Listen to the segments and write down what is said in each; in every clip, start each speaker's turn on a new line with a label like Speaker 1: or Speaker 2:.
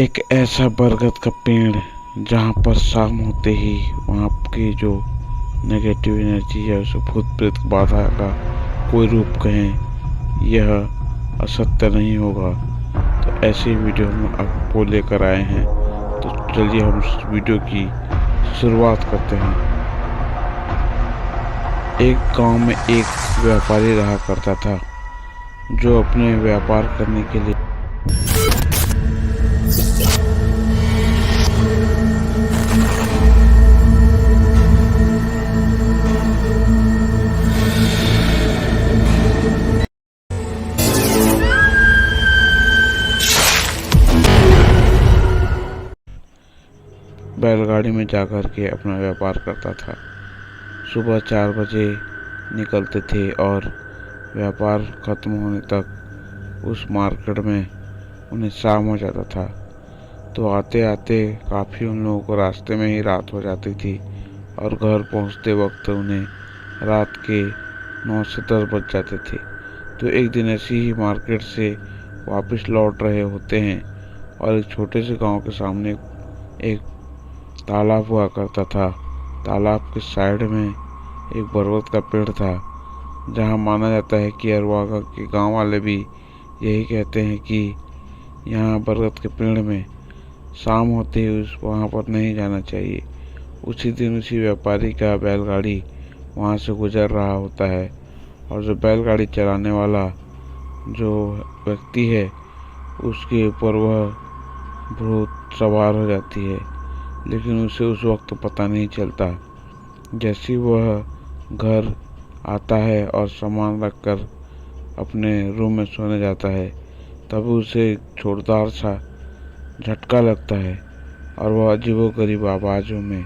Speaker 1: एक ऐसा बरगद का पेड़ जहाँ पर शाम होते ही वहाँ की जो नेगेटिव एनर्जी है उसे भूत प्रेत बाधा का कोई रूप कहें, यह असत्य नहीं होगा। तो ऐसी वीडियो हम आपको लेकर आए हैं। तो चलिए हम इस वीडियो की शुरुआत करते हैं। एक गांव में एक व्यापारी रहा करता था जो अपने व्यापार करने के लिए बैलगाड़ी में जाकर के अपना व्यापार करता था। सुबह 4 बजे निकलते थे और व्यापार खत्म होने तक उस मार्केट में उन्हें शाम हो जाता था। तो आते आते काफ़ी उन लोगों को रास्ते में ही रात हो जाती थी और घर पहुंचते वक्त उन्हें रात के 9 से 10 बज जाते थे। तो एक दिन ऐसी ही मार्केट से वापस लौट रहे होते हैं और एक छोटे से गांव के सामने एक तालाब हुआ करता था। तालाब के साइड में एक बरगद का पेड़ था, जहां माना जाता है कि अरवा के गांव वाले भी यही कहते हैं कि यहाँ बरगद के पेड़ में शाम होते ही वहाँ पर नहीं जाना चाहिए। उसी दिन उसी व्यापारी का बैलगाड़ी वहाँ से गुजर रहा होता है और जो बैलगाड़ी चलाने वाला जो व्यक्ति है उसके ऊपर वह भूत सवार हो जाती है, लेकिन उसे उस वक्त पता नहीं चलता। जैसे वह घर आता है और सामान रखकर अपने रूम में सोने जाता है, तभी उसे जोरदार सा झटका लगता है और वह अजीबोगरीब आवाज़ों में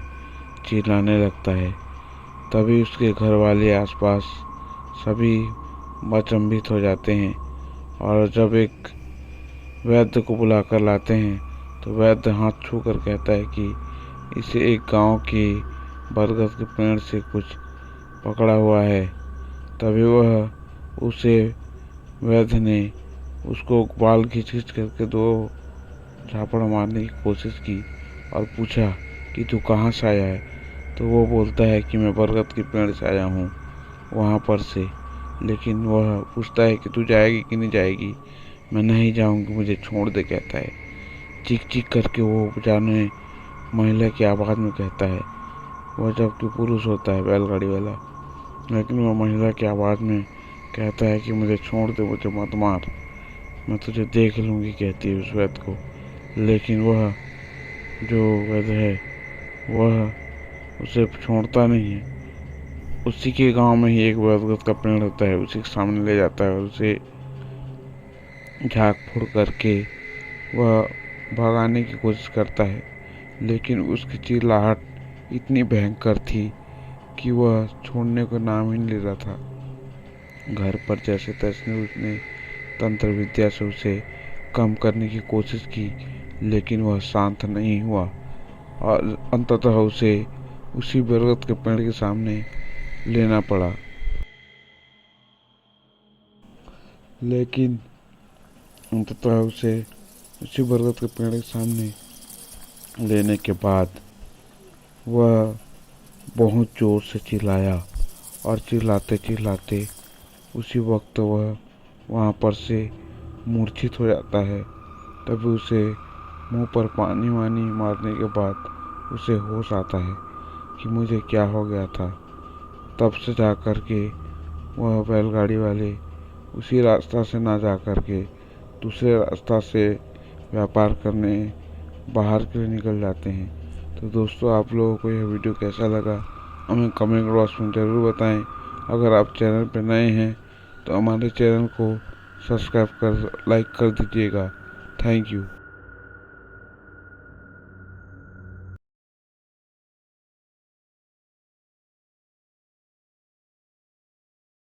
Speaker 1: चिल्लाने लगता है। तभी उसके घर वाले आसपास सभी अचंभित हो जाते हैं और जब एक वैद्य को बुलाकर लाते हैं तो वैद्य हाथ छू कर कहता है कि इसे एक गांव की बरगद के पेड़ से कुछ पकड़ा हुआ है। तभी वह उसे वैद्य ने उसको बाल खींच खींच करके 2 झापड़ मारने की कोशिश की और पूछा कि तू कहाँ से आया है। तो वो बोलता है कि मैं बरगद के पेड़ से आया हूँ वहाँ पर से। लेकिन वह पूछता है कि तू जाएगी कि नहीं जाएगी। मैं नहीं जाऊँगी, मुझे छोड़ दे, कहता है। चीख चीख करके वो जाने महिला की आवाज़ में कहता है, वह जबकि पुरुष होता है बैलगाड़ी वाला, लेकिन वह महिला की आवाज़ में कहता है कि मुझे छोड़ दे, मुझे मत मार, मैं तुझे देख लूँगी, कहती है उस वैद्य को। लेकिन वह जो वैद्य है वह उसे छोड़ता नहीं है। उसी के गांव में ही एक बरगद का पेड़ होता है, उसी के सामने ले जाता है और उसे झाँक फूँक करके वह भगाने की कोशिश करता है। लेकिन उसकी चिल्लाहट इतनी भयंकर थी कि वह छोड़ने को नाम ही नहीं ले रहा था। घर पर जैसे तैसे उसने तंत्र विद्या से उसे कम करने की कोशिश की, लेकिन वह शांत नहीं हुआ और अंततः उसे उसी बरगद के पेड़ के सामने लेना पड़ा। लेकिन अंततः उसे उसी बरगद के पेड़ के सामने लेने के बाद वह बहुत जोर से चिल्लाया और चिल्लाते चिल्लाते उसी वक्त वह वहाँ पर से मूर्छित हो जाता है। तभी उसे मुंह पर पानी वानी मारने के बाद उसे होश आता है कि मुझे क्या हो गया था। तब से जा कर के वह बैलगाड़ी वाले उसी रास्ता से ना जा कर के दूसरे रास्ता से व्यापार करने बाहर के लिए निकल जाते हैं। तो दोस्तों, आप लोगों को यह वीडियो कैसा लगा हमें कमेंट बॉक्स में ज़रूर बताएं। अगर आप चैनल पर नए हैं तो हमारे चैनल को सब्सक्राइब कर लाइक कर दीजिएगा। Thank you.